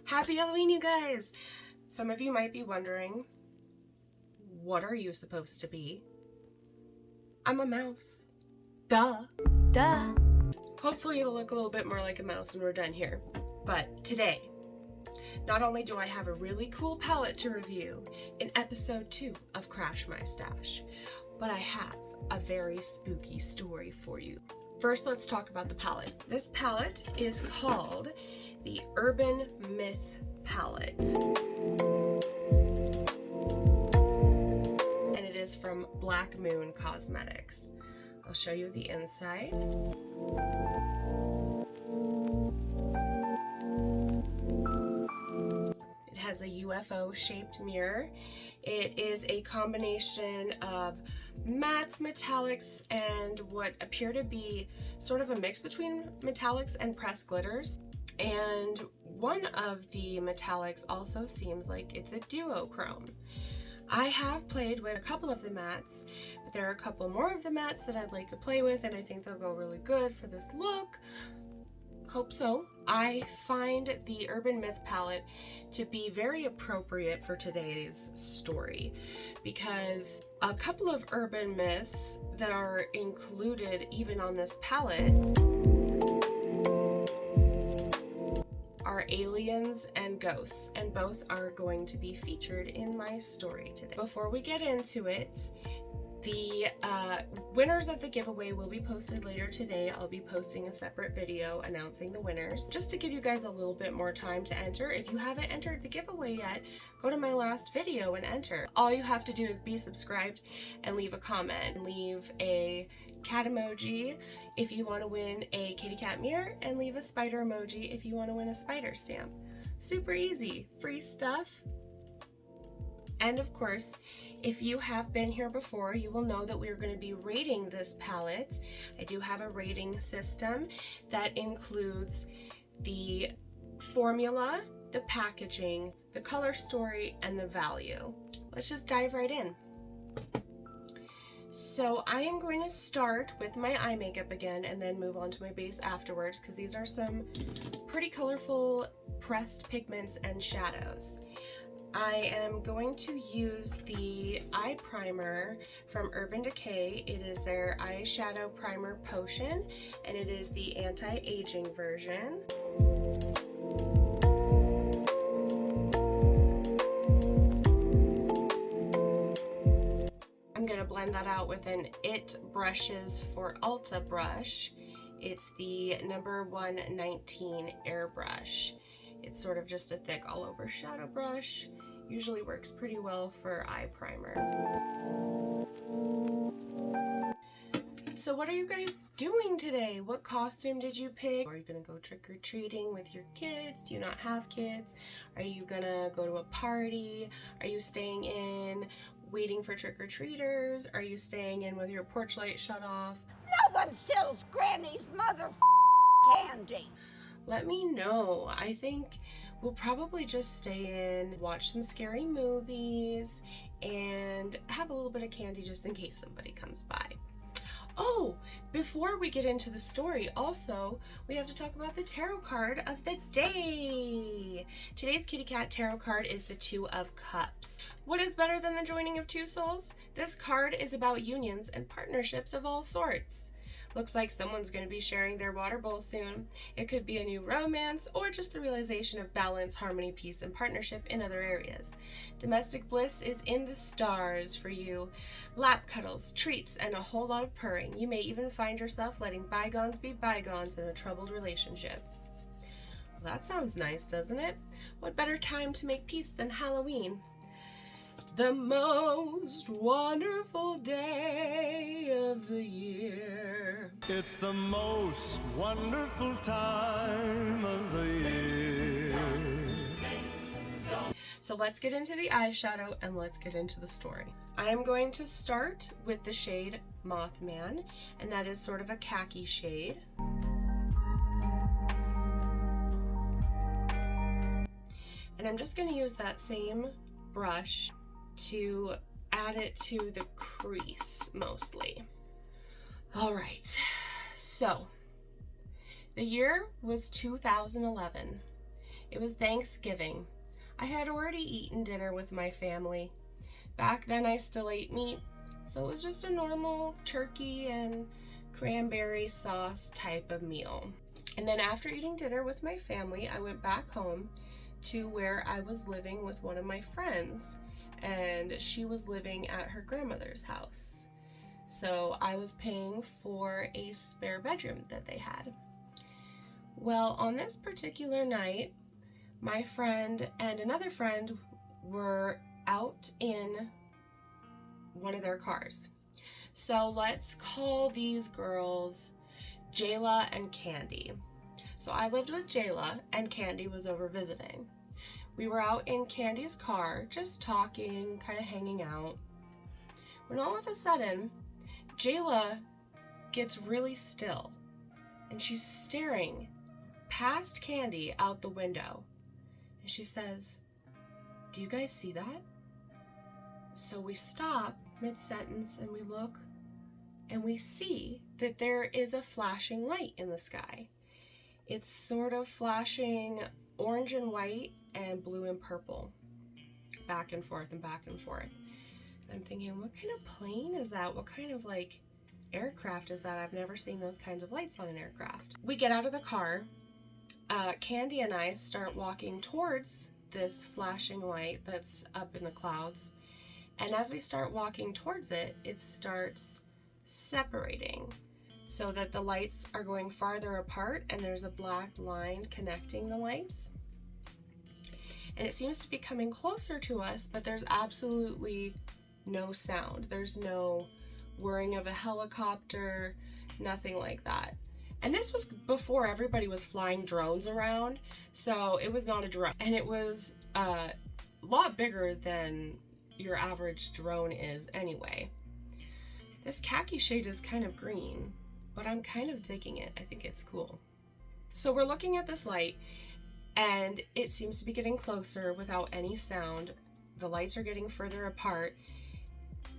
Happy Halloween, you guys! Some of you might be wondering, what are you supposed to be? I'm a mouse. Duh. Duh. Hopefully it'll look a little bit more like a mouse when we're done here. But today, not only do I have a really cool palette to review in episode 2 of Crash My Stash, but I have a very spooky story for you. First, let's talk about the palette. This palette is called the Urban Myth Palette. And it is from Black Moon Cosmetics. I'll show you the inside. It has a UFO shaped mirror. It is a combination of mattes, metallics, and what appear to be sort of a mix between metallics and pressed glitters. And one of the metallics also seems like it's a duochrome. I have played with a couple of the mattes, but there are a couple more of the mattes that I'd like to play with, and I think they'll go really good for this look. Hope so. I find the Urban Myth palette to be very appropriate for today's story because a couple of urban myths that are included even on this palette are aliens and ghosts, and both are going to be featured in my story today. Before we get into it, the winners of the giveaway will be posted later today. I'll be posting a separate video announcing the winners. Just to give you guys a little bit more time to enter, if you haven't entered the giveaway yet, go to my last video and enter. All you have to do is be subscribed and leave a comment. Leave a cat emoji if you want to win a kitty cat mirror, and leave a spider emoji if you want to win a spider stamp. Super easy, free stuff. And of course, if you have been here before, you will know that we are going to be rating this palette. I do have a rating system that includes the formula, the packaging, the color story, and the value. Let's just dive right in. So I am going to start with my eye makeup again and then move on to my base afterwards because these are some pretty colorful pressed pigments and shadows. I am going to use the eye primer from Urban Decay. It is their eyeshadow primer potion, and it is the anti-aging version. I'm gonna blend that out with an IT Brushes for Ulta brush. It's the number 119 airbrush. It's sort of just a thick all over shadow brush. Usually works pretty well for eye primer. So what are you guys doing today? What costume did you pick? Are you gonna go trick-or-treating with your kids? Do you not have kids? Are you gonna go to a party? Are you staying in waiting for trick-or-treaters? Are you staying in with your porch light shut off? No one sells Granny's mother candy. Let me know. I think we'll probably just stay in, watch some scary movies, and have a little bit of candy just in case somebody comes by. Oh, before we get into the story, also, we have to talk about the tarot card of the day. Today's kitty cat tarot card is the Two of Cups. What is better than the joining of two souls? This card is about unions and partnerships of all sorts. Looks like someone's going to be sharing their water bowl soon. It could be a new romance or just the realization of balance, harmony, peace, and partnership in other areas. Domestic bliss is in the stars for you. Lap cuddles, treats, and a whole lot of purring. You may even find yourself letting bygones be bygones in a troubled relationship. Well, that sounds nice, doesn't it? What better time to make peace than Halloween? The most wonderful day of the year. It's the most wonderful time of the year. So let's get into the eyeshadow and let's get into the story. I am going to start with the shade Mothman, and that is sort of a khaki shade. And I'm just going to use that same brush to add it to the crease mostly. All right, so the year was 2011. It was Thanksgiving. I had already eaten dinner with my family. Back then I still ate meat, so it was just a normal turkey and cranberry sauce type of meal. And then after eating dinner with my family, I went back home to where I was living with one of my friends, and she was living at her grandmother's house. So I was paying for a spare bedroom that they had. Well, on this particular night, my friend and another friend were out in one of their cars. So let's call these girls Jayla and Candy. So I lived with Jayla and Candy was over visiting. We were out in Candy's car, just talking, kind of hanging out, when all of a sudden, Jayla gets really still and she's staring past Candy out the window. And she says, "Do you guys see that?" So we stop mid-sentence and we look and we see that there is a flashing light in the sky. It's sort of flashing orange and white and blue and purple, back and forth and back and forth. And I'm thinking, what kind of plane is that? What kind of like aircraft is that? I've never seen those kinds of lights on an aircraft. We get out of the car. Candy and I start walking towards this flashing light that's up in the clouds. And as we start walking towards it, it starts separating so that the lights are going farther apart and there's a black line connecting the lights. And it seems to be coming closer to us, but there's absolutely no sound. There's no whirring of a helicopter, nothing like that. And this was before everybody was flying drones around, so it was not a drone. And it was a lot bigger than your average drone is anyway. This khaki shade is kind of green, but I'm kind of digging it. I think it's cool. So we're looking at this light, and it seems to be getting closer without any sound. The lights are getting further apart,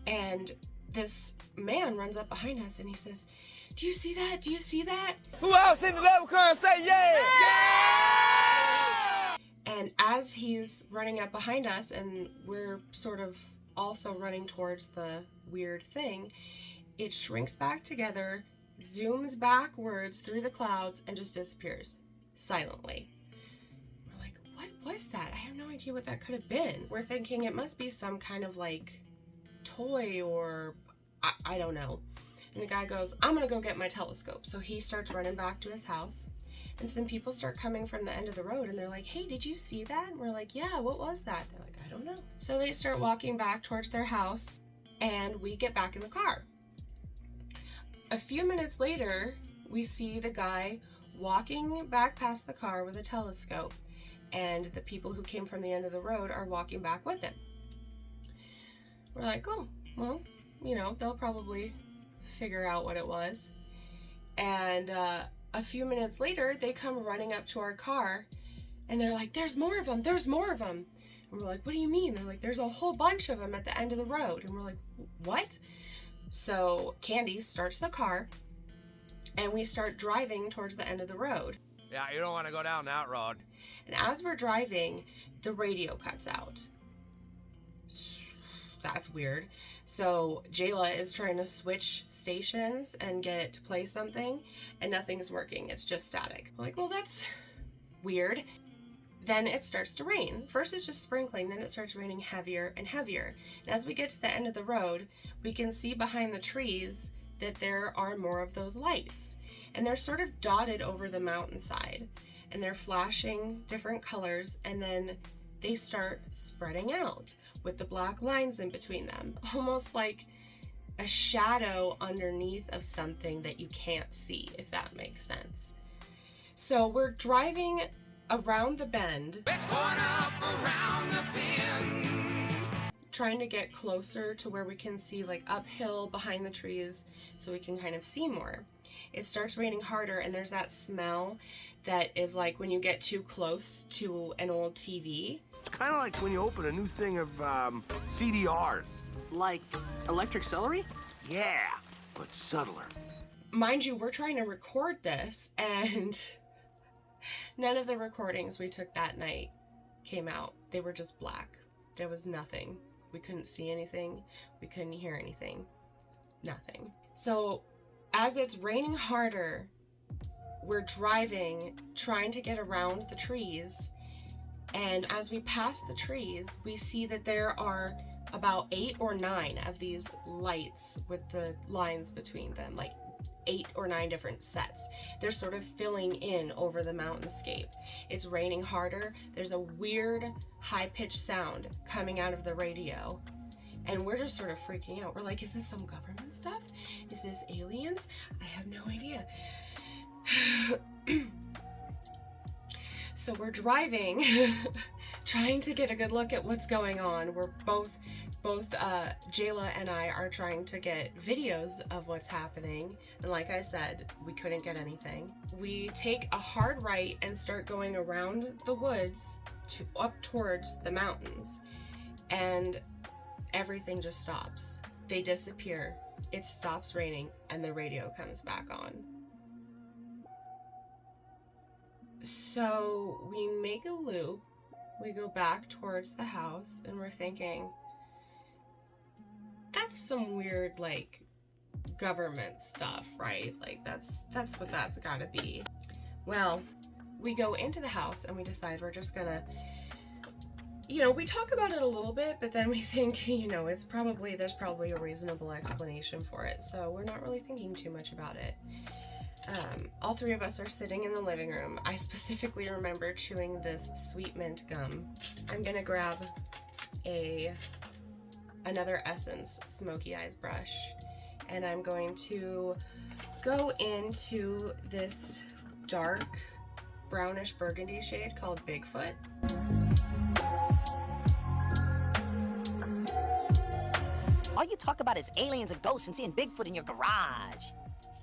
and this man runs up behind us and he says, "Do you see that? Do you see that?" Who else in the level car say yeah? Yeah! And as he's running up behind us and we're sort of also running towards the weird thing, it shrinks back together, zooms backwards through the clouds, and just disappears silently. We're like, what was that? I have no idea what that could have been. We're thinking it must be some kind of like toy or I don't know. And the guy goes, "I'm gonna go get my telescope." So he starts running back to his house, and some people start coming from the end of the road and they're like, "Hey, did you see that?" And we're like, "Yeah, what was that?" They're like, "I don't know." So they start walking back towards their house and we get back in the car. A few minutes later, we see the guy walking back past the car with a telescope, and the people who came from the end of the road are walking back with him. We're like, oh, well, you know, they'll probably figure out what it was. And a few minutes later, they come running up to our car and they're like, "There's more of them, there's more of them." And we're like, "What do you mean?" They're like, "There's a whole bunch of them at the end of the road." And we're like, "What?" So Candy starts the car and we start driving towards the end of the road. Yeah, you don't want to go down that road. And as we're driving, the radio cuts out. That's weird. So Jayla is trying to switch stations and get it to play something, and nothing's working. It's just static. We're like, well, that's weird. Then it starts to rain. First it's just sprinkling, then it starts raining heavier and heavier. And as we get to the end of the road, we can see behind the trees that there are more of those lights. And they're sort of dotted over the mountainside. And they're flashing different colors, and then they start spreading out with the black lines in between them. Almost like a shadow underneath of something that you can't see, if that makes sense. So we're driving around the bend, trying to get closer to where we can see like uphill behind the trees so we can kind of see more. It starts raining harder, and there's that smell that is like when you get too close to an old TV. It's kind of like when you open a new thing of CDRs. Like electric celery? Yeah, but subtler. Mind you, we're trying to record this, and None of the recordings we took that night came out. They were just black. There was nothing. We couldn't see anything. We couldn't hear anything. Nothing. So as it's raining harder, we're driving, trying to get around the trees. And as we pass the trees, we see that there are about 8 or 9 of these lights with the lines between them, like 8 or 9 different sets. They're sort of filling in over the mountainscape. It's raining harder. There's a weird high-pitched sound coming out of the radio. And we're just sort of freaking out. We're like, is this some government stuff? Is this aliens? I have no idea. So we're driving, trying to get a good look at what's going on. We're both Jayla and I are trying to get videos of what's happening. And like I said, we couldn't get anything. We take a hard right and start going around the woods up towards the mountains. And everything just stops. They disappear. It stops raining and the radio comes back on. So we make a loop, we go back towards the house, and we're thinking, that's some weird, like, government stuff, right? Like, that's what that's gotta be. Well, we go into the house and we decide we're just gonna, we talk about it a little bit, but then we think, there's probably a reasonable explanation for it, so we're not really thinking too much about it. All 3 of us are sitting in the living room. I specifically remember chewing this sweet mint gum. I'm gonna grab another Essence Smoky Eyes brush, and I'm going to go into this dark brownish burgundy shade called Bigfoot. All you talk about is aliens and ghosts and seeing Bigfoot in your garage.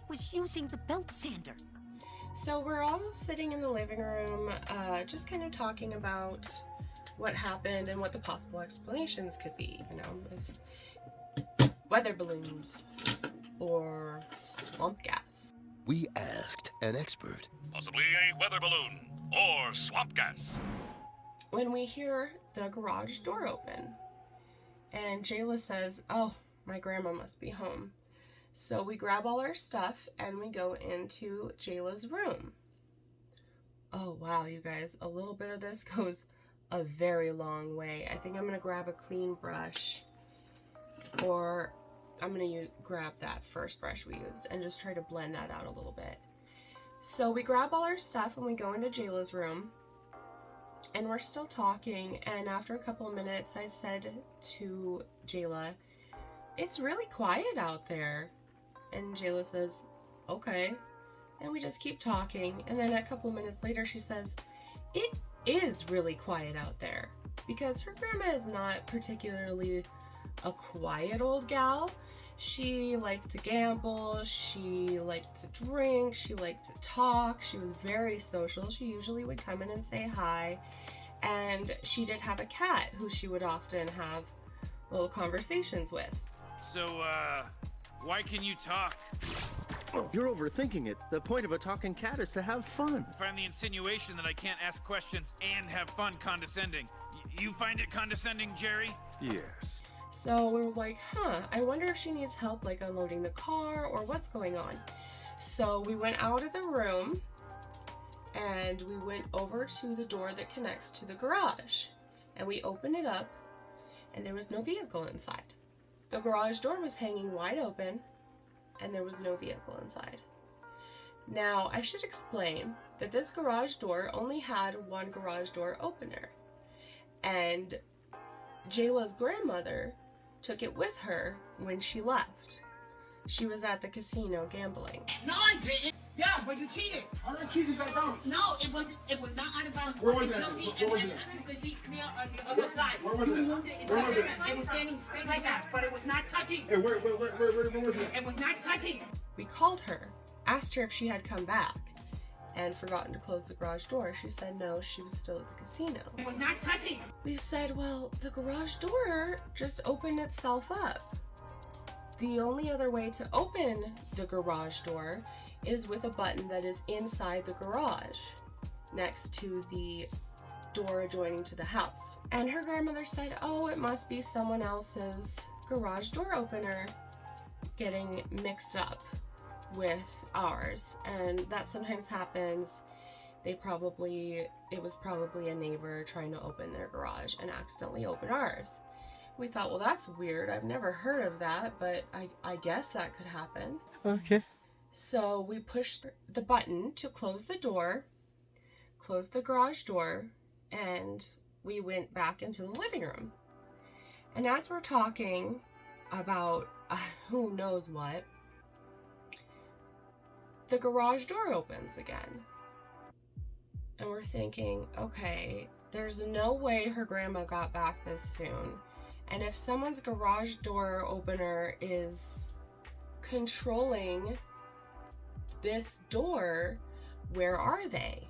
Was using the belt sander. So we're all sitting in the living room, just kind of talking about what happened and what the possible explanations could be, if weather balloons or swamp gas. We asked an expert. Possibly a weather balloon or swamp gas. When we hear the garage door open, and Jayla says, "Oh, my grandma must be home." So we grab all our stuff and we go into Jayla's room. Oh wow, you guys, a little bit of this goes a very long way. I think I'm gonna grab a clean brush, or I'm gonna grab that first brush we used and just try to blend that out a little bit. So we grab all our stuff and we go into Jayla's room, and we're still talking, and after a couple of minutes I said to Jayla, "It's really quiet out there." And Jayla says, "Okay." And we just keep talking, and then a couple of minutes later she says, "It is really quiet out there," because her grandma is not particularly a quiet old gal. She liked to gamble, she liked to drink, she liked to talk, she was very social. She usually would come in and say hi, and she did have a cat who she would often have little conversations with. So, why can you talk? You're overthinking it. The point of a talking cat is to have fun. I find the insinuation that I can't ask questions and have fun condescending. You find it condescending, Jerry? Yes. So we were like, I wonder if she needs help, like unloading the car or what's going on. So we went out of the room and we went over to the door that connects to the garage, and we opened it up and there was no vehicle inside. The garage door was hanging wide open and there was no vehicle inside. Now, I should explain that this garage door only had one garage door opener, and Jayla's grandmother took it with her when she left. She was at the casino gambling. No, I didn't. Yeah, but you cheated. I didn't cheat, it's out of bounds. No, it was not out of bounds. Where was that? Where was it? You could see me on the other side. Where was You it? moved it. Where was it? It was standing straight like that, but it was not touching. Hey, where was it? It was not touching. We called her, asked her if she had come back and forgotten to close the garage door. She said no, she was still at the casino. It was not touching. We said, well, the garage door just opened itself up. The only other way to open the garage door is with a button that is inside the garage. next to the door adjoining to the house. And her grandmother said, oh, it must be someone else's garage door opener getting mixed up with ours. And that sometimes happens. It was probably a neighbor trying to open their garage and accidentally open ours. We thought, well, that's weird. I've never heard of that, but I guess that could happen. Okay. So we pushed the button to close the door, closed the garage door, and we went back into the living room. And as we're talking about who knows what, the garage door opens again. And we're thinking, okay, there's no way her grandma got back this soon. And if someone's garage door opener is controlling this door, where are they?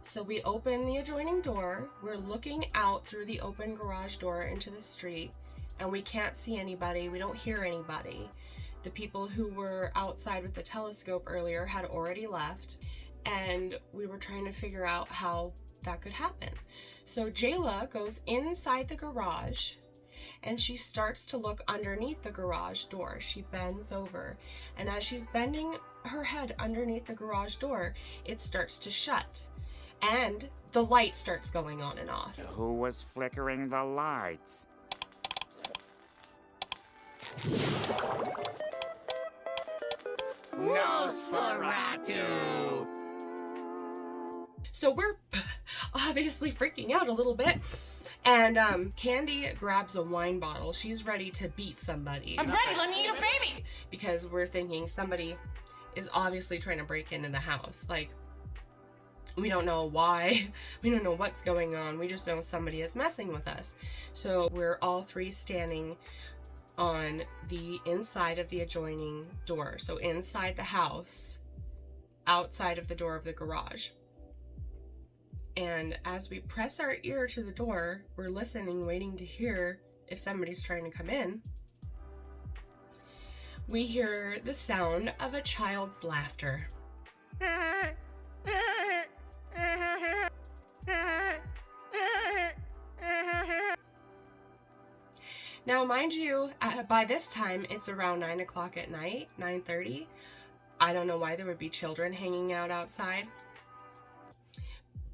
So we open the adjoining door. We're looking out through the open garage door into the street, and we can't see anybody. We don't hear anybody. The people who were outside with the telescope earlier had already left, and we were trying to figure out how that could happen. So Jayla goes inside the garage, and she starts to look underneath the garage door. She bends over, and as she's bending her head underneath the garage door, it starts to shut, and the light starts going on and off. Who was flickering the lights? Nosferatu! So we're obviously freaking out a little bit. And Candy grabs a wine bottle. She's ready to beat somebody. I'm ready, let me eat a baby! Because we're thinking somebody is obviously trying to break into the house. Like, we don't know why. We don't know what's going on. We just know somebody is messing with us. So we're all three standing on the inside of the adjoining door. So inside the house, outside of the door of the garage. And as we press our ear to the door, we're listening, waiting to hear if somebody's trying to come in. We hear the sound of a child's laughter. Now, mind you, by this time, it's around 9 o'clock at night, 9:30. I don't know why there would be children hanging out outside,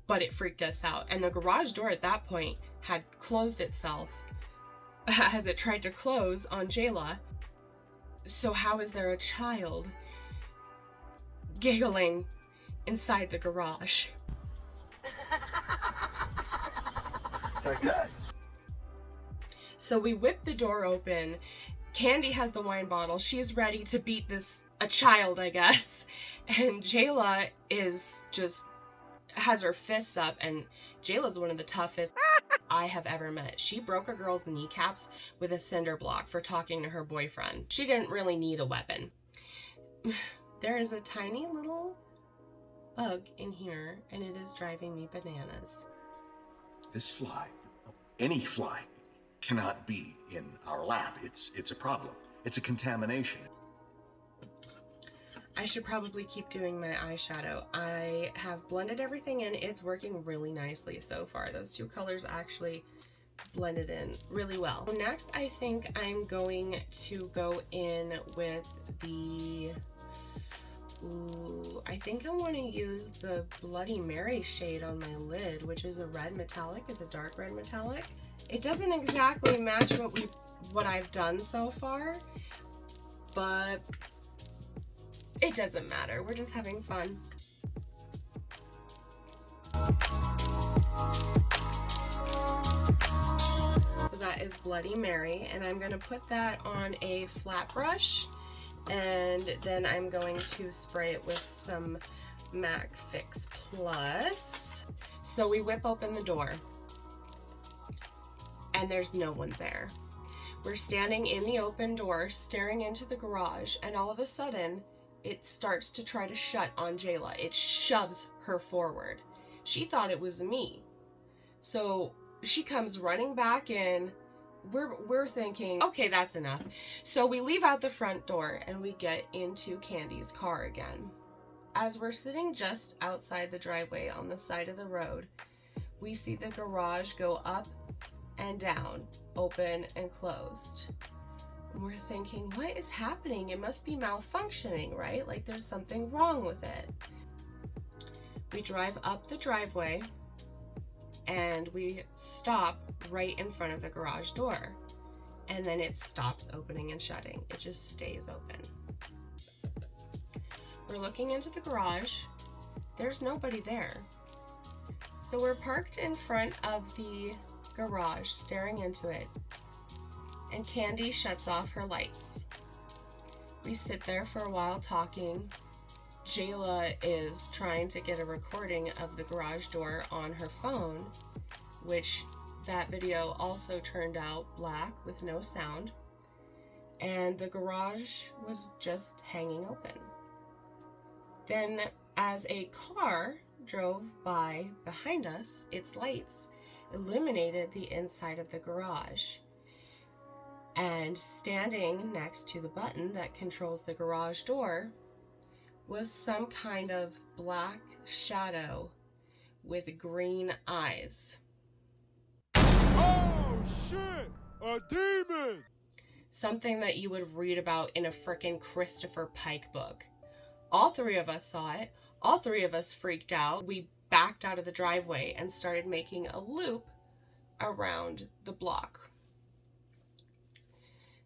but it freaked us out. And the garage door at that point had closed itself as it tried to close on Jayla. So how is there a child giggling inside the garage? It's like that. So we whip the door open. Candy has the wine bottle. She's ready to beat a child, I guess. And Jayla has her fists up, and Jayla's one of the toughest I have ever met. She broke a girl's kneecaps with a cinder block for talking to her boyfriend. She didn't really need a weapon. There is a tiny little bug in here, and it is driving me bananas. This fly, any fly, cannot be in our lab. It's a problem. It's a contamination. I should probably keep doing my eyeshadow. I have blended everything in. It's working really nicely so far. Those two colors actually blended in really well. Next, I think I'm going to go in with the... Ooh, I think I want to use the Bloody Mary shade on my lid, which is a red metallic. It's a dark red metallic. It doesn't exactly match what I've done so far, but it doesn't matter. We're just having fun. So that is Bloody Mary, and I'm going to put that on a flat brush, and then I'm going to spray it with some MAC Fix Plus. So we whip open the door, and there's no one there. We're standing in the open door, staring into the garage, and all of a sudden, it starts to try to shut on Jayla. It shoves her forward. She thought it was me. So she comes running back in. We're thinking, okay, that's enough. So we leave out the front door and we get into Candy's car again. As we're sitting just outside the driveway on the side of the road, we see the garage go up and down, open and closed. And we're thinking, what is happening? It must be malfunctioning, right? Like there's something wrong with it. We drive up the driveway and we stop right in front of the garage door. And then it stops opening and shutting. It just stays open. We're looking into the garage. There's nobody there. So we're parked in front of the garage, staring into it. And Candy shuts off her lights. We sit there for a while talking. Jayla is trying to get a recording of the garage door on her phone, which that video also turned out black with no sound. And the garage was just hanging open. Then, as a car drove by behind us, its lights illuminated the inside of the garage. And standing next to the button that controls the garage door was some kind of black shadow with green eyes. Oh shit! A demon! Something that you would read about in a frickin' Christopher Pike book. All three of us saw it. All three of us freaked out. We backed out of the driveway and started making a loop around the block.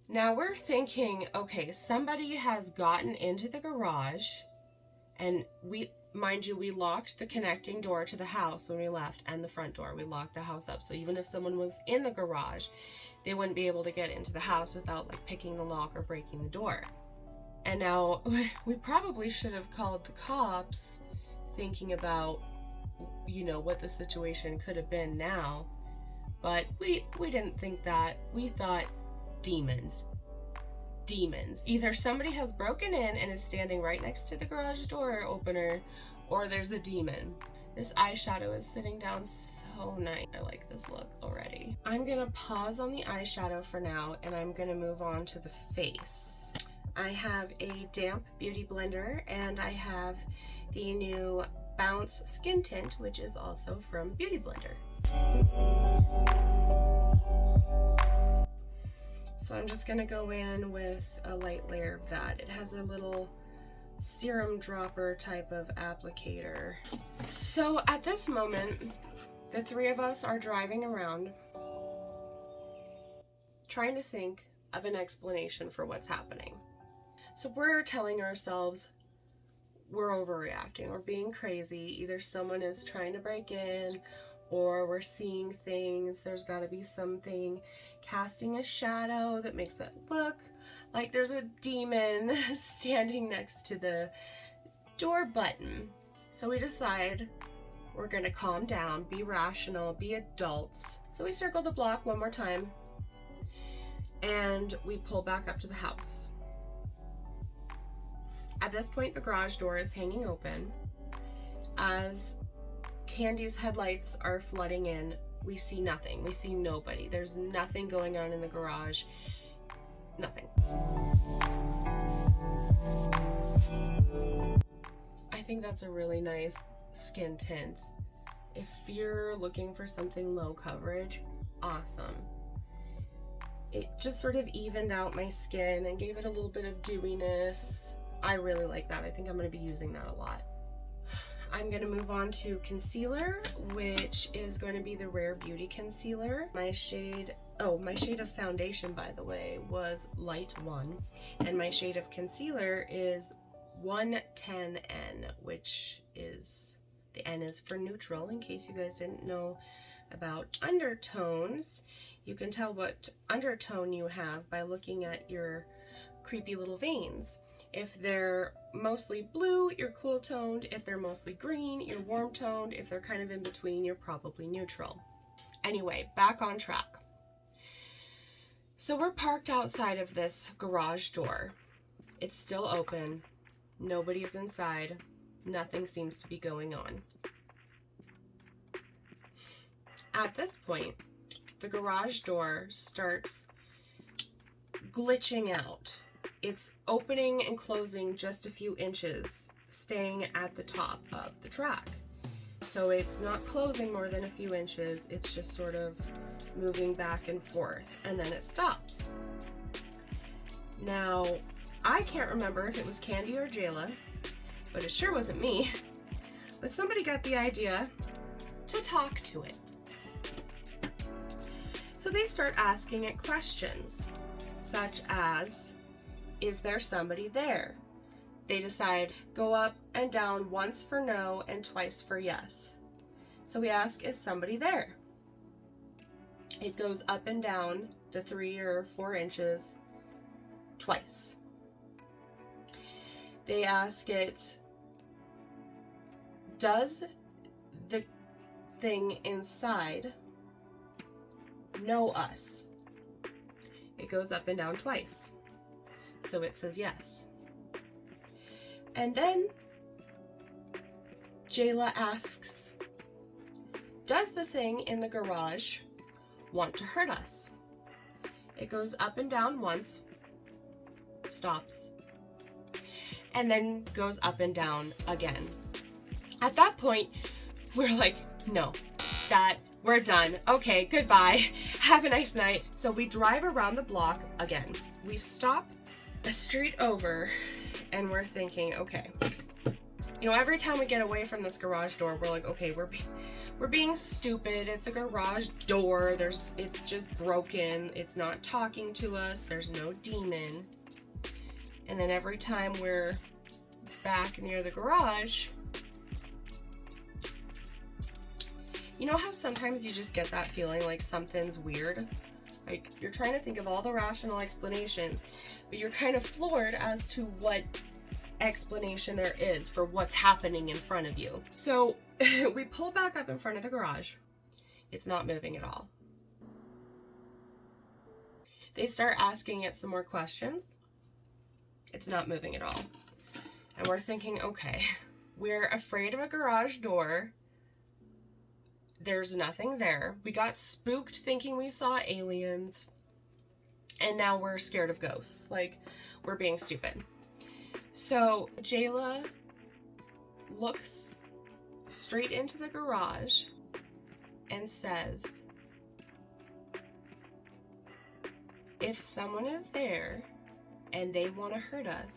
Now we're thinking, okay, somebody has gotten into the garage, and mind you, we locked the connecting door to the house when we left, and the front door. We locked the house up, so even if someone was in the garage, they wouldn't be able to get into the house without like picking the lock or breaking the door. And now we probably should have called the cops, thinking about, you know, what the situation could have been now. But we didn't think that. We thought demons. Demons. Either somebody has broken in and is standing right next to the garage door opener, or there's a demon. This eyeshadow is sitting down so nice. I like this look already. I'm gonna pause on the eyeshadow for now, and I'm gonna move on to the face. I have a damp beauty blender, and I have the new Bounce Skin Tint, which is also from Beauty Blender. So I'm just gonna go in with a light layer of that. It has a little serum dropper type of applicator. So at this moment, the three of us are driving around trying to think of an explanation for what's happening. So we're telling ourselves we're overreacting, we're being crazy. Either someone is trying to break in, or we're seeing things. There's got to be something casting a shadow that makes it look like there's a demon standing next to the door button. So we decide we're gonna calm down, be rational, be adults. So we circle the block one more time, and we pull back up to the house. At this point, the garage door is hanging open. As Candy's headlights are flooding in, we see nothing. We see nobody. There's nothing going on in the garage. Nothing. I think that's a really nice skin tint. If you're looking for something low coverage, awesome. It just sort of evened out my skin and gave it a little bit of dewiness. I really like that. I think I'm going to be using that a lot. I'm going to move on to concealer, which is going to be the Rare Beauty concealer. My shade of foundation, by the way, was Light 1, and my shade of concealer is 110N, which is, the N is for neutral, in case you guys didn't know about undertones. You can tell what undertone you have by looking at your creepy little veins. If they're mostly blue, you're cool toned. If they're mostly green, you're warm toned. If they're kind of in between, you're probably neutral. Anyway, back on track. So we're parked outside of this garage door. It's still open. Nobody's inside. Nothing seems to be going on. At this point, the garage door starts glitching out. It's opening and closing just a few inches staying at the top of the track. So it's not closing more than a few inches, it's just sort of moving back and forth, and then it stops. Now, I can't remember if it was Candy or Jayla, but it sure wasn't me. But somebody got the idea to talk to it. So they start asking it questions, such as, is there somebody there? They decide, go up and down once for no and twice for yes. So we ask, is somebody there? It goes up and down the 3 or 4 inches twice. They ask it, does the thing inside know us? It goes up and down twice. So it says yes. And then Jayla asks, does the thing in the garage want to hurt us? It goes up and down once, stops, and then goes up and down again. At that point, we're like, no, we're done. Okay, goodbye. Have a nice night. So we drive around the block again. We stop a street over and we're thinking, okay, you know, every time we get away from this garage door, we're like, okay, we're being stupid. It's a garage door. It's just broken. It's not talking to us. There's no demon. And then every time we're back near the garage, you know how sometimes you just get that feeling like something's weird? Like you're trying to think of all the rational explanations, but you're kind of floored as to what explanation there is for what's happening in front of you. So we pull back up in front of the garage. It's not moving at all. They start asking it some more questions. It's not moving at all. And we're thinking, okay, we're afraid of a garage door. There's nothing there. We got spooked thinking we saw aliens. And now we're scared of ghosts. Like, we're being stupid. So Jayla looks straight into the garage and says, if someone is there and they want to hurt us,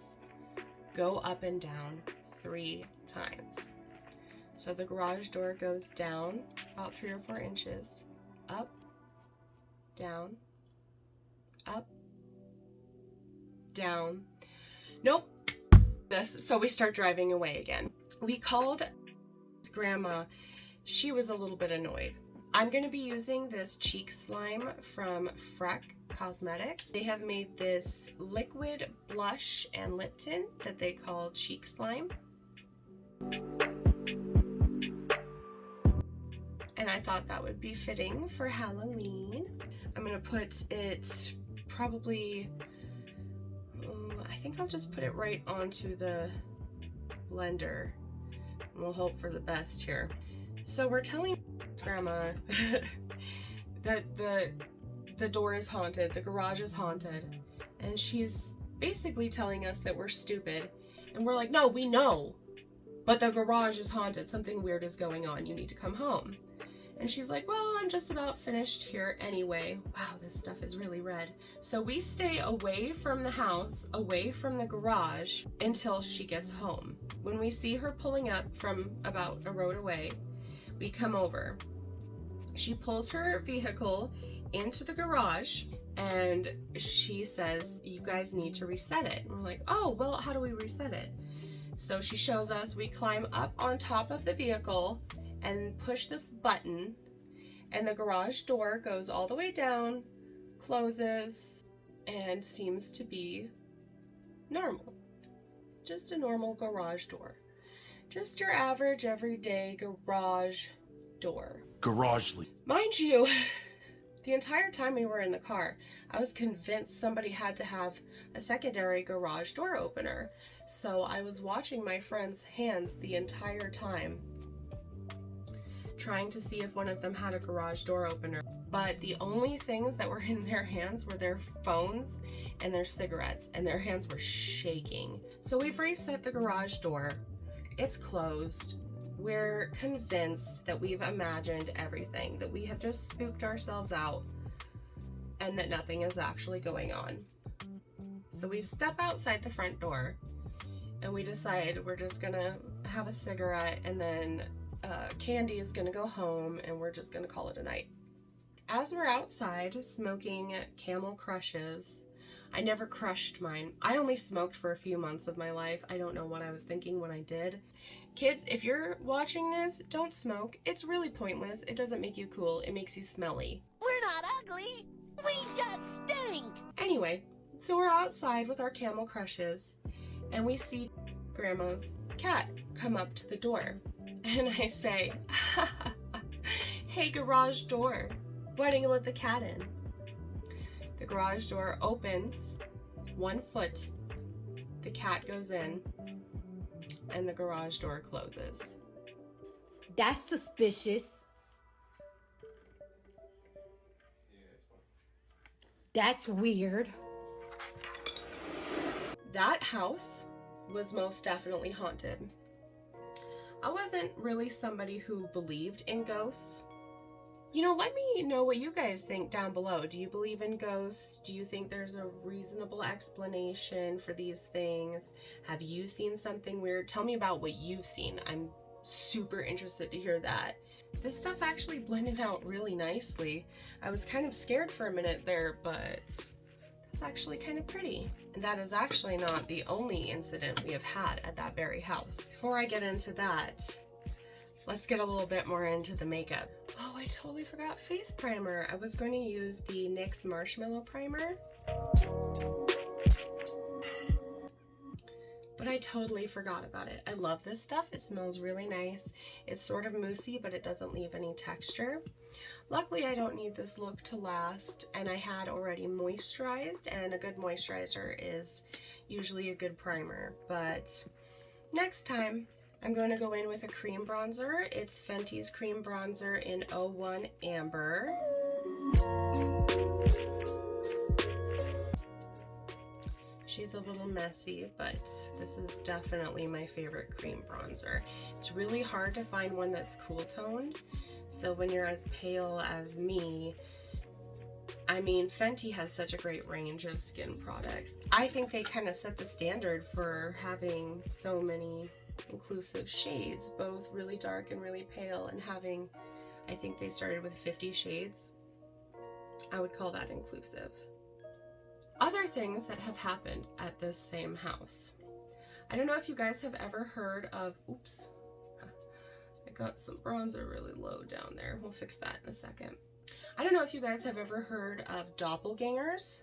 go up and down 3 times. So the garage door goes down about 3 or 4 inches, up, down, up, down. Nope. So we start driving away again. We called Grandma. She was a little bit annoyed. I'm going to be using this cheek slime from Freck Cosmetics. They have made this liquid blush and lip tint that they call cheek slime. And I thought that would be fitting for Halloween. I'm going to put it probably, I think I'll just put it right onto the blender. And we'll hope for the best here. So we're telling Grandma that the door is haunted, the garage is haunted, and she's basically telling us that we're stupid. And we're like, no, we know, but the garage is haunted. Something weird is going on. You need to come home. And she's like, well, I'm just about finished here anyway. Wow, this stuff is really red. So we stay away from the house, away from the garage, until she gets home. When we see her pulling up from about a road away, we come over. She pulls her vehicle into the garage and she says, you guys need to reset it. And we're like, oh, well, how do we reset it? So she shows us, we climb up on top of the vehicle and push this button, and the garage door goes all the way down, closes, and seems to be normal. Just a normal garage door. Just your average everyday garage door. Mind you, the entire time we were in the car, I was convinced somebody had to have a secondary garage door opener. So I was watching my friend's hands the entire time, trying to see if one of them had a garage door opener. But the only things that were in their hands were their phones and their cigarettes, and their hands were shaking. So we've reset the garage door. It's closed. We're convinced that we've imagined everything, that we have just spooked ourselves out, and that nothing is actually going on. So we step outside the front door and we decide we're just gonna have a cigarette, and then Candy is gonna go home and we're just gonna call it a night. As we're outside smoking Camel Crushes, I never crushed mine. I only smoked for a few months of my life. I don't know what I was thinking when I did. Kids, if you're watching this, don't smoke. It's really pointless. It doesn't make you cool. It makes you smelly. We're not ugly. We just stink. Anyway, so we're outside with our Camel Crushes, and we see Grandma's cat come up to the door. And I say, hey, garage door, why don't you let the cat in? The garage door opens 1 foot, the cat goes in, and the garage door closes. That's suspicious. That's weird. That house was most definitely haunted. I wasn't really somebody who believed in ghosts. You know, let me know what you guys think down below. Do you believe in ghosts? Do you think there's a reasonable explanation for these things? Have you seen something weird? Tell me about what you've seen. I'm super interested to hear that. This stuff actually blended out really nicely. I was kind of scared for a minute there, but that's actually kind of pretty. And that is actually not the only incident we have had at that very house. Before I get into that, let's get a little bit more into the makeup. Oh, I totally forgot face primer. I was going to use the NYX Marshmallow Primer, but I totally forgot about it. I love this stuff. It smells really nice. It's sort of moussey, but it doesn't leave any texture. Luckily, I don't need this look to last, and I had already moisturized, and a good moisturizer is usually a good primer. But next time, I'm going to go in with a cream bronzer. It's Fenty's cream bronzer in 01 Amber. She's a little messy, but this is definitely my favorite cream bronzer. It's really hard to find one that's cool toned. So when you're as pale as me, I mean, Fenty has such a great range of skin products. I think they kind of set the standard for having so many inclusive shades, both really dark and really pale, and having, I think they started with 50 shades. I would call that inclusive. Other things that have happened at this same house. I don't know if you guys have ever heard of, oops, I got some bronzer really low down there. We'll fix that in a second. I don't know if you guys have ever heard of doppelgangers,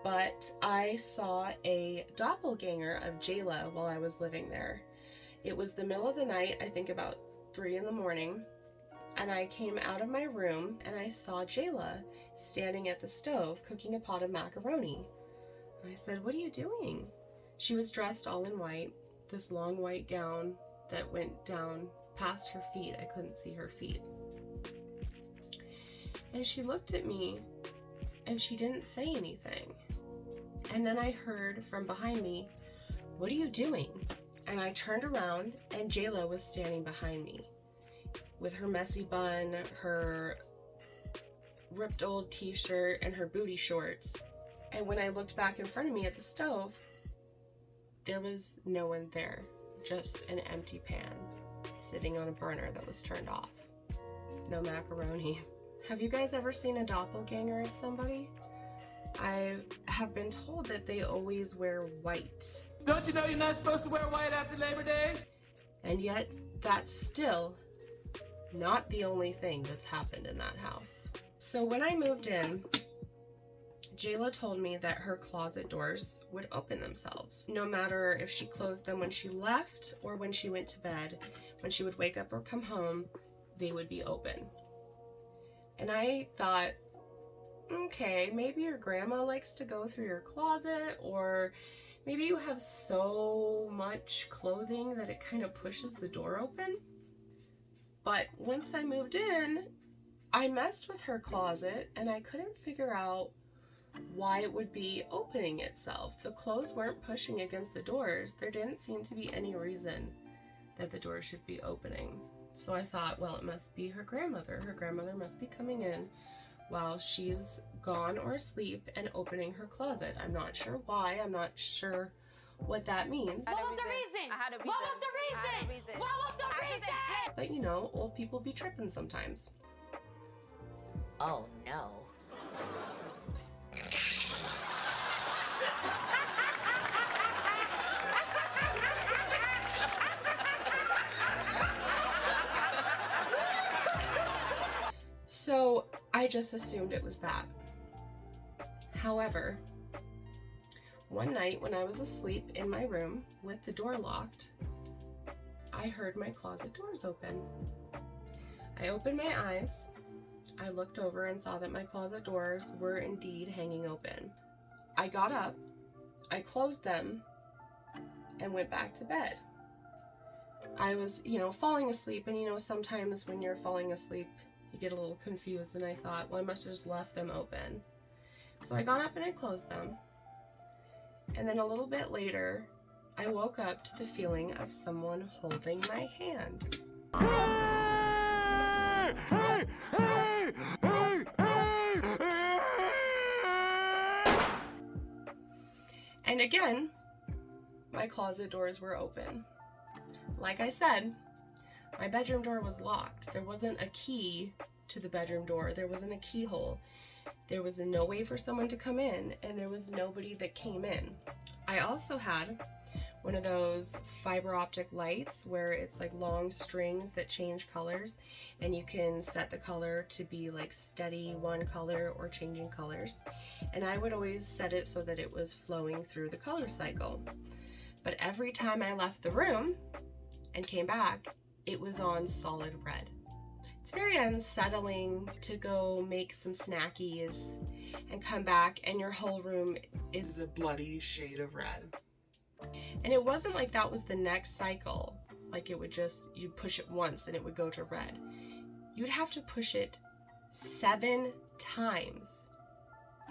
but I saw a doppelganger of Jayla while I was living there. It was the middle of the night, I think about 3 in the morning, and I came out of my room and I saw Jayla standing at the stove cooking a pot of macaroni. And I said, "What are you doing?" She was dressed all in white, this long white gown that went down past her feet. I couldn't see her feet. And she looked at me and she didn't say anything. And then I heard from behind me, "What are you doing?" And I turned around and Jayla was standing behind me with her messy bun, her ripped old t-shirt, and her booty shorts. And when I looked back in front of me at the stove, there was no one there, just an empty pan sitting on a burner that was turned off. No macaroni. Have you guys ever seen a doppelganger of somebody? I have been told that they always wear white. Don't you know you're not supposed to wear white after Labor Day? And yet, that's still not the only thing that's happened in that house. So when I moved in, Jayla told me that her closet doors would open themselves. No matter if she closed them when she left or when she went to bed, when she would wake up or come home, they would be open. And I thought, okay, maybe your grandma likes to go through your closet, or maybe you have so much clothing that it kind of pushes the door open. But once I moved in, I messed with her closet and I couldn't figure out why it would be opening itself. The clothes weren't pushing against the doors. There didn't seem to be any reason that the door should be opening. So I thought, well, it must be her grandmother. Her grandmother must be coming in while she's gone or asleep and opening her closet. I'm not sure why. I'm not sure what that means. What was the reason? What was the reason? What was the reason? But you know, old people be tripping sometimes. Oh no. So I just assumed it was that. However, one night when I was asleep in my room with the door locked, I heard my closet doors open. I opened my eyes, I looked over and saw that my closet doors were indeed hanging open. I got up, I closed them, and went back to bed. I was, falling asleep, and sometimes when you're falling asleep, you get a little confused, and I thought, well, I must have just left them open. So I got up and I closed them. And then a little bit later, I woke up to the feeling of someone holding my hand. Hey! Hey! Hey! Hey! And again, my closet doors were open. Like I said, my bedroom door was locked. There wasn't a key to the bedroom door. There wasn't a keyhole. There was no way for someone to come in, and there was nobody that came in. I also had one of those fiber optic lights where it's like long strings that change colors, and you can set the color to be like steady one color or changing colors. And I would always set it so that it was flowing through the color cycle. But every time I left the room and came back, it was on solid red. It's very unsettling to go make some snackies and come back and your whole room is a bloody shade of red. And it wasn't like that was the next cycle. Like it would just, you'd push it once and it would go to red. You'd have to push it 7 times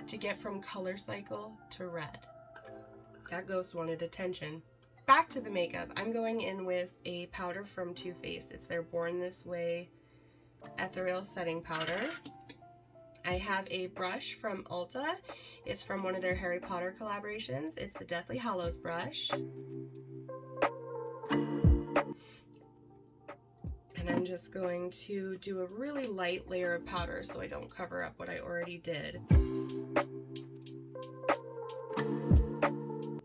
to get from color cycle to red. That ghost wanted attention. Back to the makeup. I'm going in with a powder from Too Faced. It's their Born This Way Ethereal Setting Powder. I have a brush from Ulta. It's from one of their Harry Potter collaborations. It's the Deathly Hallows brush. And I'm just going to do a really light layer of powder so I don't cover up what I already did.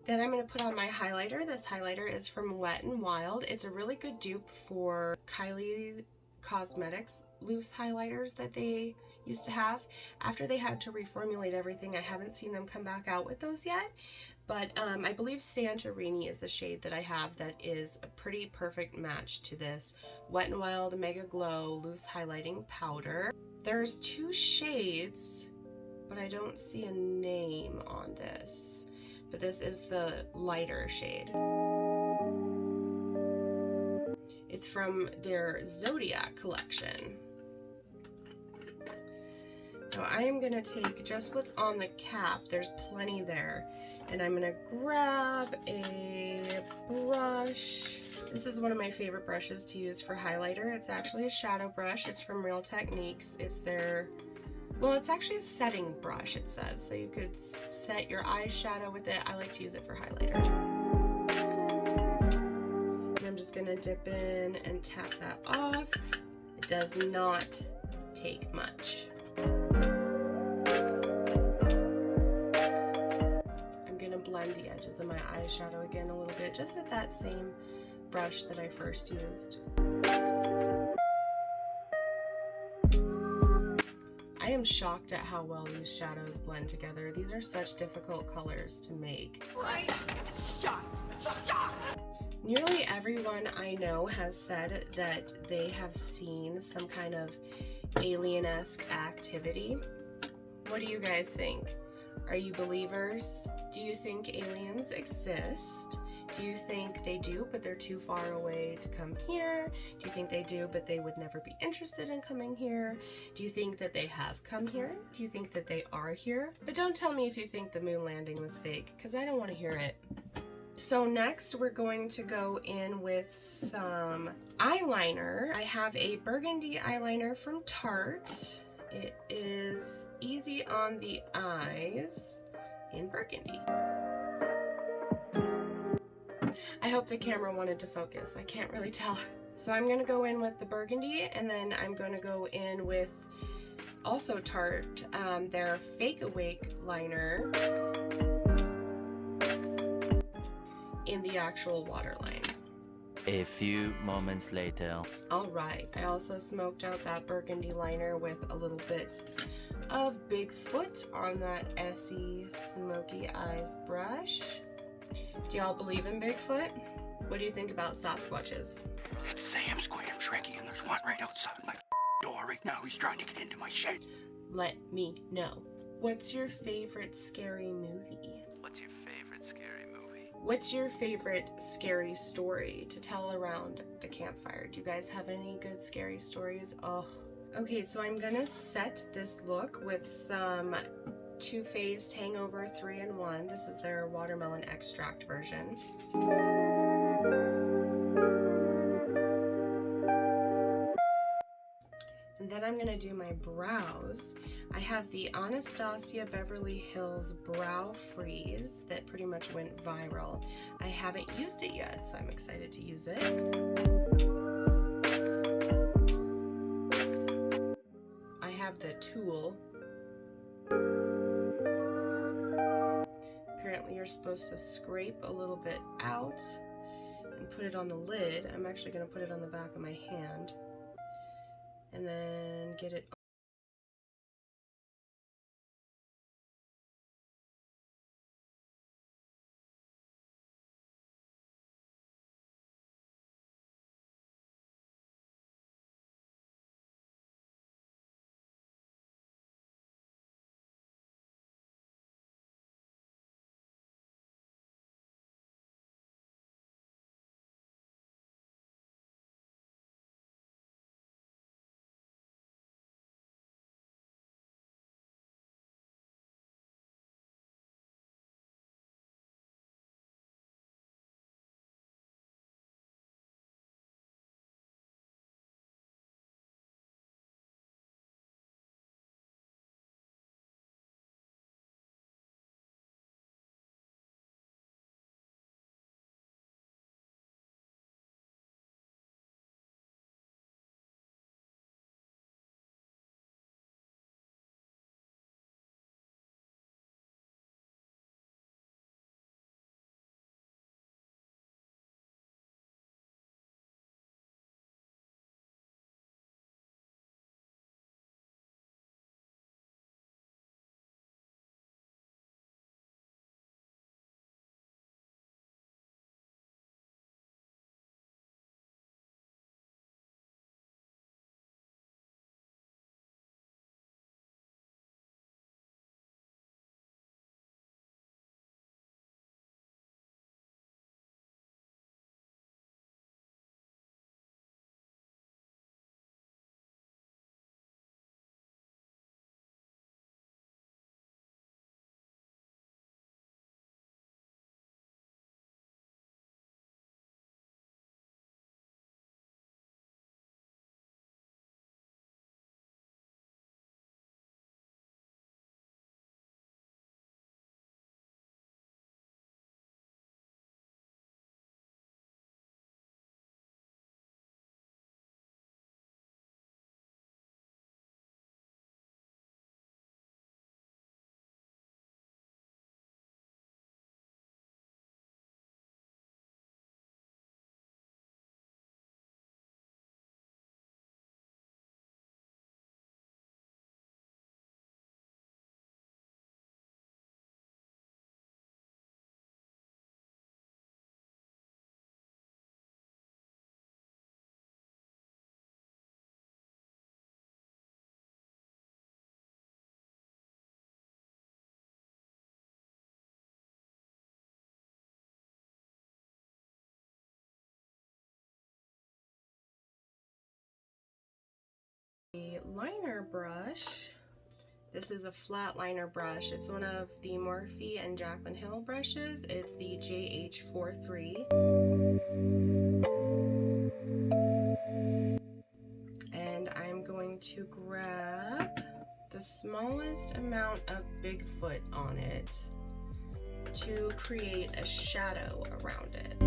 Then I'm going to put on my highlighter. This highlighter is from Wet n Wild. It's a really good dupe for Kylie Cosmetics loose highlighters that they used to have. After they had to reformulate everything, I haven't seen them come back out with those yet. But I believe Santorini is the shade that I have that is a pretty perfect match to this Wet n Wild Mega Glow Loose Highlighting Powder. There's 2 shades, but I don't see a name on this. But this is the lighter shade. It's from their Zodiac collection. Now I am gonna take just what's on the cap, there's plenty there, and I'm gonna grab a brush. This is one of my favorite brushes to use for highlighter. It's actually a shadow brush. It's from Real Techniques. It's their, well, it's actually a setting brush, it says, so you could set your eyeshadow with it. I like to use it for highlighter. And I'm just gonna dip in and tap that off. It does not take much. I'm gonna blend the edges of my eyeshadow again a little bit, just with that same brush that I first used. I am shocked at how well these shadows blend together. These are such difficult colors to make. Nearly everyone I know has said that they have seen some kind of alien-esque activity. What do you guys think? Are you believers? Do you think aliens exist? Do you think they do, but they're too far away to come here? Do you think they do, but they would never be interested in coming here? Do you think that they have come here? Do you think that they are here? But don't tell me if you think the moon landing was fake, because I don't want to hear it. So next we're going to go in with some eyeliner. I have a burgundy eyeliner from Tarte. It is easy on the eyes in burgundy. I hope the camera wanted to focus. I can't really tell. So I'm going to go in with the burgundy, and then I'm going to go in with also Tarte, their Fake Awake liner in the actual waterline. A few moments later. Alright, I also smoked out that burgundy liner with a little bit of Bigfoot on that Essie Smoky Eyes brush. Do y'all believe in Bigfoot? What do you think about Sasquatches? It's Sam Square Trekkie, and there's one right outside my door right now. He's trying to get into my shed. Let me know. What's your favorite scary movie? What's your favorite scary movie? What's your favorite scary story to tell around the campfire? Do you guys have any good scary stories? Oh. Okay, so I'm gonna set this look with some Too Faced Hangover 3-in-1. This is their watermelon extract version. And then I'm gonna do my brows. I have the Anastasia Beverly Hills Brow Freeze that pretty much went viral. I haven't used it yet, so I'm excited to use it. I have the Tulle. Apparently you're supposed to scrape a little bit out and put it on the lid. I'm actually gonna put it on the back of my hand. And then get it liner brush. This is a flat liner brush. It's one of the Morphe and Jaclyn Hill brushes. It's the JH43. And I'm going to grab the smallest amount of Bigfoot on it to create a shadow around it.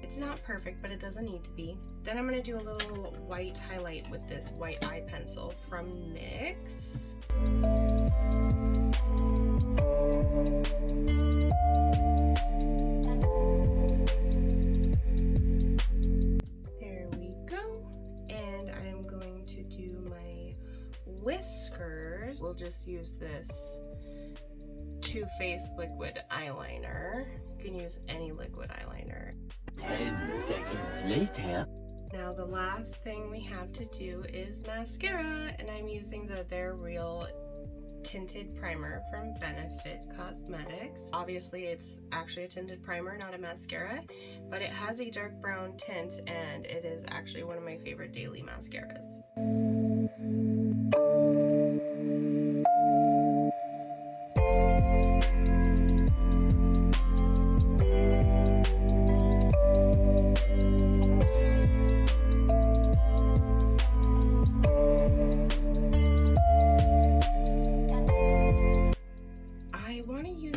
It's not perfect, but it doesn't need to be. Then I'm going to do a little white highlight with this white eye pencil from NYX. There we go. And I'm going to do my whiskers. We'll just use this Too Faced liquid eyeliner. You can use any liquid eyeliner. 10 seconds later. Now the last thing we have to do is mascara, and I'm using the They're Real tinted primer from Benefit Cosmetics. Obviously it's actually a tinted primer, not a mascara, but it has a dark brown tint and it is actually one of my favorite daily mascaras.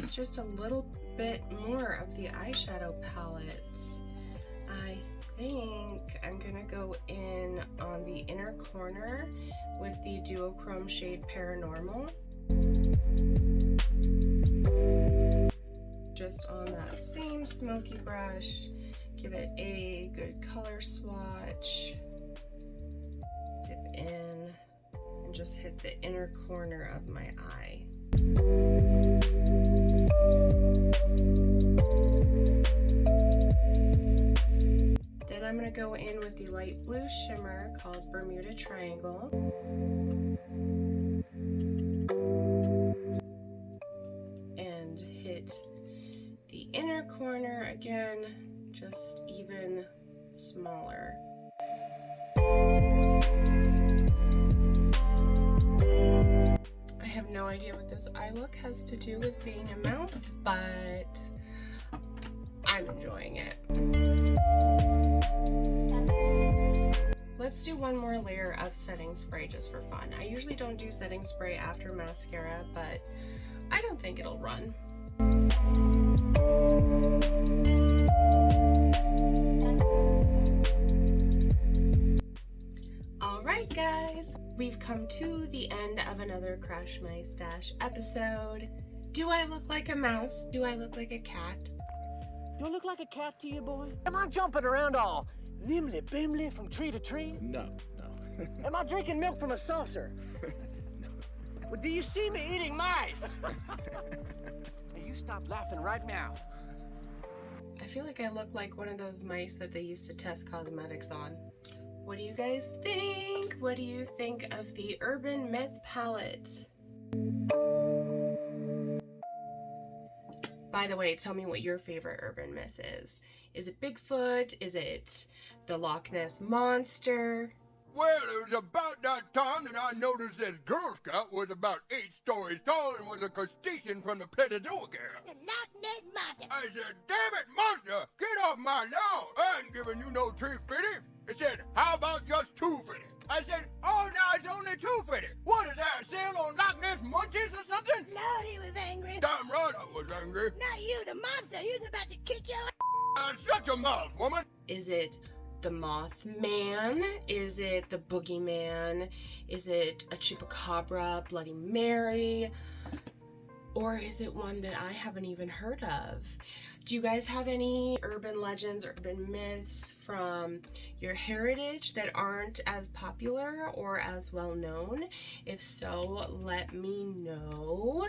Just a little bit more of the eyeshadow palette. I think I'm gonna go in on the inner corner with the duochrome shade Paranormal. Just on that same smoky brush, give it a good color swatch, dip in, and just hit the inner corner of my eye. Then I'm going to go in with the light blue shimmer called Bermuda Triangle. And hit the inner corner again, just even smaller. I have no idea what this eye look has to do with being a mouse, but I'm enjoying it. Let's do one more layer of setting spray just for fun. I usually don't do setting spray after mascara, but I don't think it'll run. Alright guys, we've come to the end of another Crash My Stash episode. Do I look like a mouse? Do I look like a cat? Do I look like a cat to you, boy? Am I jumping around all nimly-bimly from tree to tree? No. Am I drinking milk from a saucer? No. Well, do you see me eating mice? Hey, you stop laughing right now. I feel like I look like one of those mice that they used to test cosmetics on. What do you guys think? What do you think of the Urban Myth palette? By the way, tell me what your favorite urban myth is. Is it Bigfoot? Is it the Loch Ness Monster? Well, it was about that time that I noticed this Girl Scout was about 8 stories tall and was a crustacean from the Petadilla Girl. The Loch Ness Monster. I said, damn it, monster, get off my lawn. I ain't giving you no 350. It said, how about just 250? I said, oh, now it's only 250. What is that, a sale on Loch Ness Munchies or something? Lord, he was angry. Damn right I was angry. Not you, the monster. He was about to kick your ass. Shut your mouth, woman. Is it the Mothman? Is it the Boogeyman? Is it a Chupacabra, Bloody Mary? Or is it one that I haven't even heard of? Do you guys have any urban legends, urban myths from your heritage that aren't as popular or as well known? If so, let me know.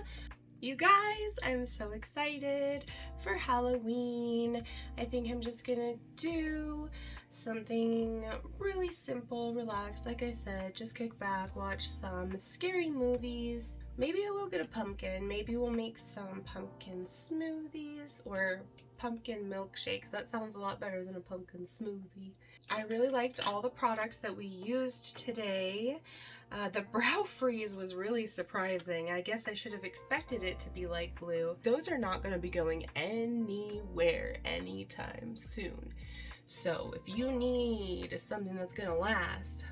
You guys, I'm so excited for Halloween. I think I'm just gonna do something really simple, relaxed. Like I said, just kick back, watch some scary movies Maybe I will get a pumpkin. Maybe we'll make some pumpkin smoothies or pumpkin milkshakes. That sounds a lot better than a pumpkin smoothie. I really liked all the products that we used today. The brow freeze was really surprising. I guess I should have expected it to be like glue. Those are not going to be going anywhere anytime soon. So if you need something that's going to last,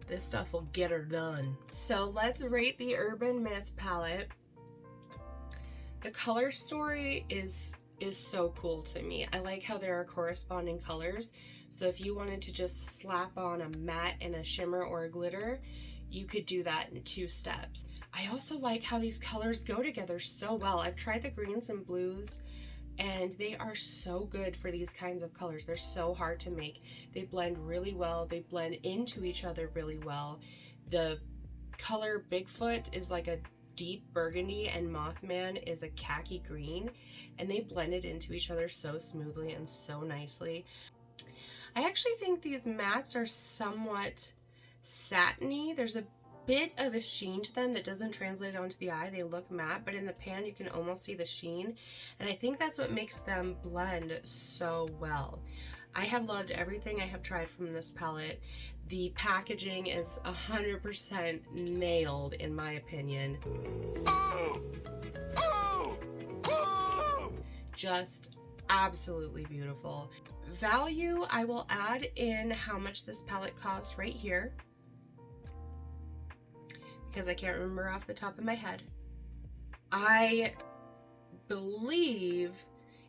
this stuff will get her done. So let's rate the Urban Myth palette. The color story is so cool to me. I like how there are corresponding colors. So if you wanted to just slap on a matte and a shimmer or a glitter, you could do that in 2 steps. I also like how these colors go together so well. I've tried the greens and blues and they are so good for these kinds of colors. They're so hard to make. They blend really well. They blend into each other really well. The color Bigfoot is like a deep burgundy and Mothman is a khaki green, and they blended into each other so smoothly and so nicely. I actually think these mattes are somewhat satiny. There's a bit of a sheen to them that doesn't translate onto the eye. They look matte, but in the pan you can almost see the sheen, and I think that's what makes them blend so well. I have loved everything I have tried from this palette. The packaging is 100% nailed in my opinion. Just absolutely beautiful. Value, I will add in how much this palette costs right here, because I can't remember off the top of my head. I believe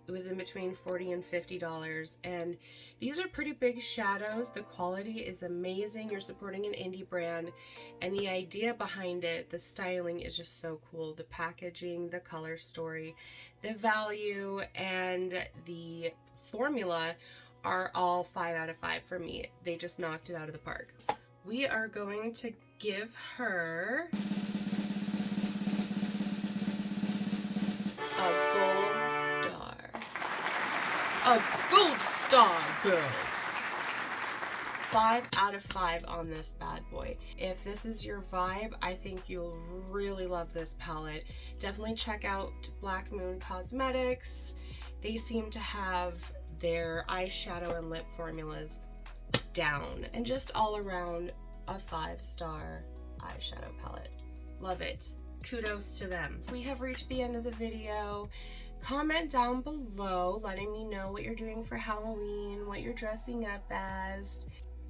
it was in between $40 and $50, and these are pretty big shadows. The quality is amazing. You're supporting an indie brand, and the idea behind it, the styling is just so cool. The packaging, the color story, the value, and the formula are all 5 out of 5 for me. They just knocked it out of the park. We are going to give her a gold star. A gold star, girls. 5 out of 5 on this bad boy. If this is your vibe, I think you'll really love this palette. Definitely check out Black Moon Cosmetics. They seem to have their eyeshadow and lip formulas down, and just all around a 5-star eyeshadow palette. Love it. Kudos to them. We have reached the end of the video. Comment down below letting me know what you're doing for Halloween, what you're dressing up as,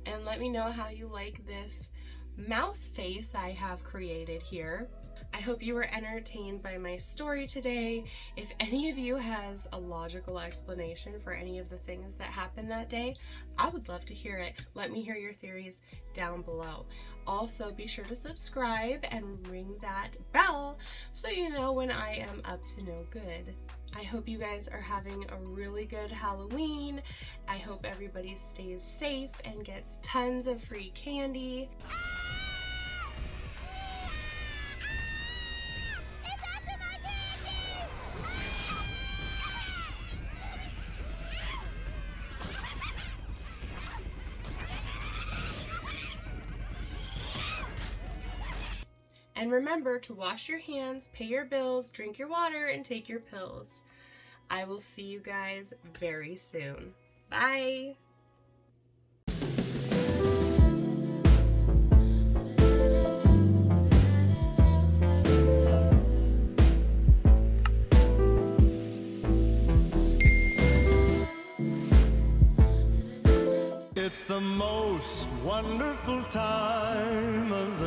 and let me know how you like this mouse face I have created here. I hope you were entertained by my story today. If any of you has a logical explanation for any of the things that happened that day, I would love to hear it. Let me hear your theories down below. Also, be sure to subscribe and ring that bell so you know when I am up to no good. I hope you guys are having a really good Halloween. I hope everybody stays safe and gets tons of free candy. And remember to wash your hands, pay your bills, drink your water, and take your pills. I will see you guys very soon. Bye! It's the most wonderful time of the